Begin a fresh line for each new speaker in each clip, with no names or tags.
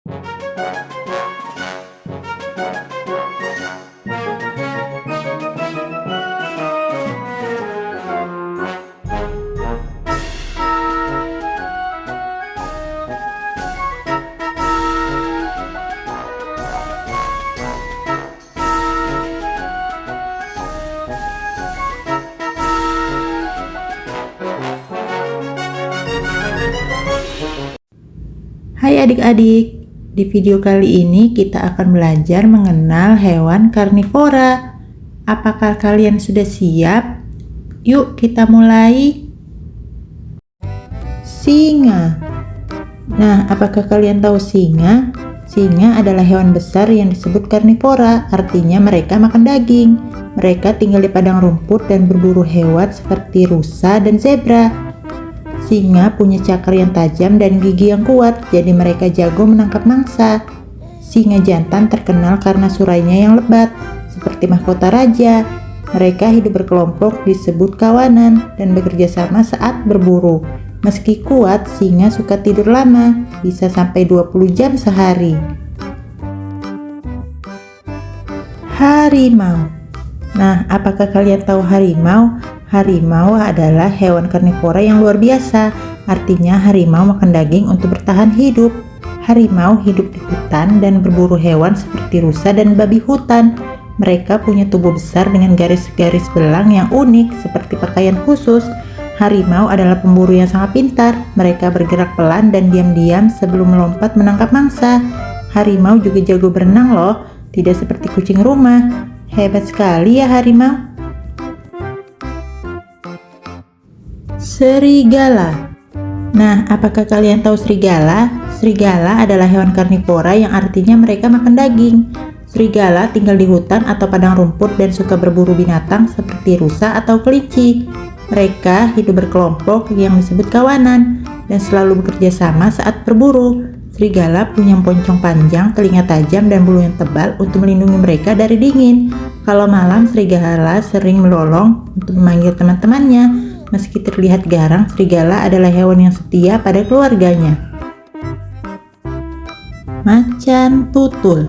Hai adik-adik, di video kali ini kita akan belajar mengenal hewan karnivora. Apakah kalian sudah siap? Yuk kita mulai. Singa. Nah, apakah kalian tahu singa? Singa adalah hewan besar yang disebut karnivora, artinya mereka makan daging. Mereka tinggal di padang rumput dan berburu hewan seperti rusa dan zebra. Singa punya cakar yang tajam dan gigi yang kuat, jadi mereka jago menangkap mangsa. Singa jantan terkenal karena surainya yang lebat, seperti mahkota raja. Mereka hidup berkelompok disebut kawanan dan bekerja sama saat berburu. Meski kuat, singa suka tidur lama, bisa sampai 20 jam sehari. Harimau. Nah, apakah kalian tahu harimau? Harimau adalah hewan karnivora yang luar biasa. Artinya harimau makan daging untuk bertahan hidup. Harimau hidup di hutan dan berburu hewan seperti rusa dan babi hutan. Mereka punya tubuh besar dengan garis-garis belang yang unik seperti pakaian khusus. Harimau adalah pemburu yang sangat pintar. Mereka bergerak pelan dan diam-diam sebelum melompat menangkap mangsa. Harimau juga jago berenang loh, tidak seperti kucing rumah. Hebat sekali ya harimau. Serigala. Nah, apakah kalian tahu serigala? Serigala adalah hewan karnivora yang artinya mereka makan daging. Serigala tinggal di hutan atau padang rumput dan suka berburu binatang seperti rusa atau kelinci. Mereka hidup berkelompok yang disebut kawanan dan selalu bekerja sama saat berburu. Serigala punya poncong panjang, telinga tajam, dan bulu yang tebal untuk melindungi mereka dari dingin. Kalau malam, serigala sering melolong untuk memanggil teman-temannya. Meski terlihat garang, serigala adalah hewan yang setia pada keluarganya. Macan tutul.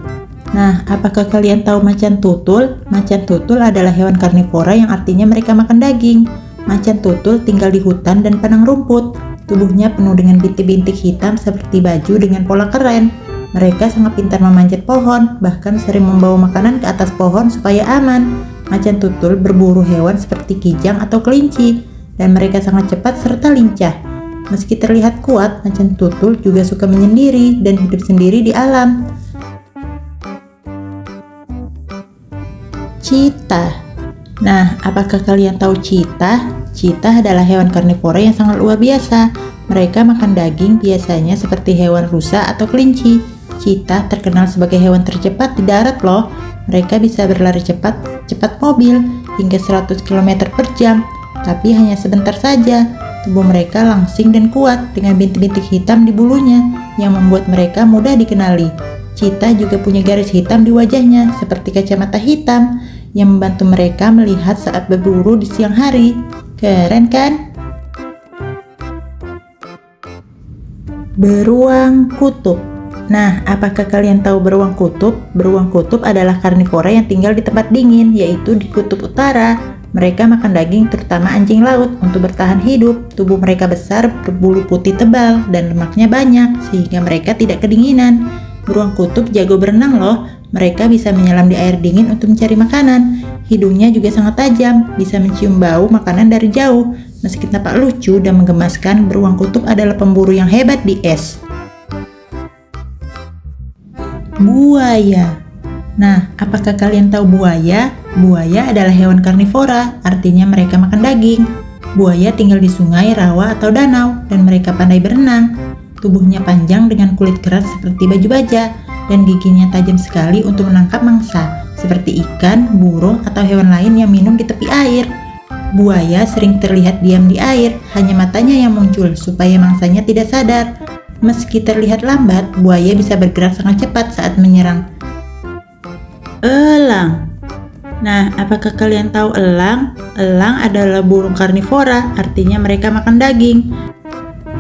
Nah, apakah kalian tahu macan tutul? Macan tutul adalah hewan karnivora yang artinya mereka makan daging. Macan tutul tinggal di hutan dan padang rumput. Tubuhnya penuh dengan bintik-bintik hitam seperti baju dengan pola keren. Mereka sangat pintar memanjat pohon, bahkan sering membawa makanan ke atas pohon supaya aman. Macan tutul berburu hewan seperti kijang atau kelinci, dan mereka sangat cepat serta lincah. Meski terlihat kuat, macan tutul juga suka menyendiri dan hidup sendiri di alam. Cheetah. Nah, apakah kalian tahu cheetah? Cheetah adalah hewan karnivora yang sangat luar biasa. Mereka makan daging biasanya seperti hewan rusa atau kelinci. Cheetah terkenal sebagai hewan tercepat di darat loh. Mereka bisa berlari cepat mobil hingga 100 km per jam. Tapi hanya sebentar saja. Tubuh mereka langsing dan kuat dengan bintik-bintik hitam di bulunya yang membuat mereka mudah dikenali. Cheetah juga punya garis hitam di wajahnya seperti kacamata hitam yang membantu mereka melihat saat berburu di siang hari. Keren kan? Beruang kutub. Nah, apakah kalian tahu beruang kutub? Beruang kutub adalah karnivora yang tinggal di tempat dingin, yaitu di kutub utara. Mereka makan daging, terutama anjing laut, untuk bertahan hidup. Tubuh mereka besar, berbulu putih tebal, dan lemaknya banyak, sehingga mereka tidak kedinginan. Beruang kutub jago berenang loh. Mereka bisa menyelam di air dingin untuk mencari makanan. Hidungnya juga sangat tajam, bisa mencium bau makanan dari jauh. Meski tampak lucu dan menggemaskan, beruang kutub adalah pemburu yang hebat di es. Buaya. Nah, apakah kalian tahu buaya? Buaya adalah hewan karnivora, artinya mereka makan daging. Buaya tinggal di sungai, rawa, atau danau, dan mereka pandai berenang. Tubuhnya panjang dengan kulit keras seperti baju baja, dan giginya tajam sekali untuk menangkap mangsa, seperti ikan, burung, atau hewan lain yang minum di tepi air. Buaya sering terlihat diam di air, hanya matanya yang muncul supaya mangsanya tidak sadar. Meski terlihat lambat, buaya bisa bergerak sangat cepat saat menyerang. Elang. Nah, apakah kalian tahu elang? Elang adalah burung karnivora, artinya mereka makan daging.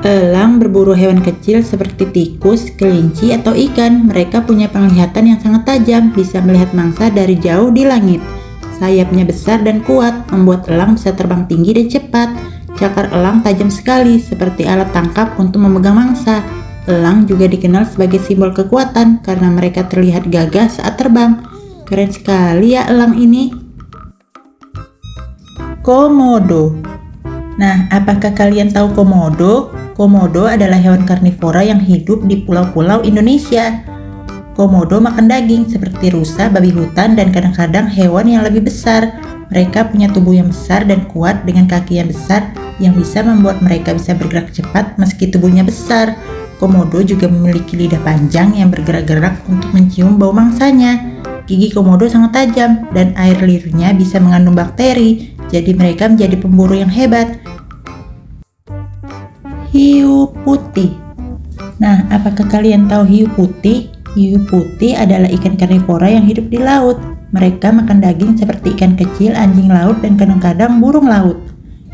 Elang berburu hewan kecil seperti tikus, kelinci, atau ikan. Mereka punya penglihatan yang sangat tajam, bisa melihat mangsa dari jauh di langit. Sayapnya besar dan kuat, membuat elang bisa terbang tinggi dan cepat. Cakar elang tajam sekali, seperti alat tangkap untuk memegang mangsa. Elang juga dikenal sebagai simbol kekuatan karena mereka terlihat gagah saat terbang. Keren sekali ya elang ini. Komodo. Nah, apakah kalian tahu komodo? Komodo adalah hewan karnivora yang hidup di pulau-pulau Indonesia. Komodo makan daging seperti rusa, babi hutan, dan kadang-kadang hewan yang lebih besar. Mereka punya tubuh yang besar dan kuat dengan kaki yang besar yang bisa membuat mereka bisa bergerak cepat meski tubuhnya besar. Komodo juga memiliki lidah panjang yang bergerak-gerak untuk mencium bau mangsanya. Gigi komodo sangat tajam dan air liurnya bisa mengandung bakteri, jadi mereka menjadi pemburu yang hebat. Hiu putih. Nah, apakah kalian tahu hiu putih? Hiu putih adalah ikan karnivora yang hidup di laut. Mereka makan daging seperti ikan kecil, anjing laut, dan kadang-kadang burung laut.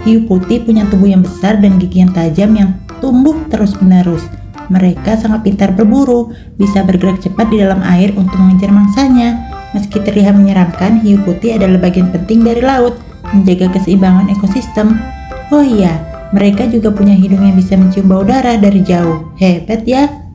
Hiu putih punya tubuh yang besar dan gigi yang tajam yang tumbuh terus-menerus. Mereka sangat pintar berburu, bisa bergerak cepat di dalam air untuk mengejar mangsanya. Meski terlihat menyeramkan, hiu putih adalah bagian penting dari laut, menjaga keseimbangan ekosistem. Oh iya, mereka juga punya hidung yang bisa mencium bau darah dari jauh. Hebat ya!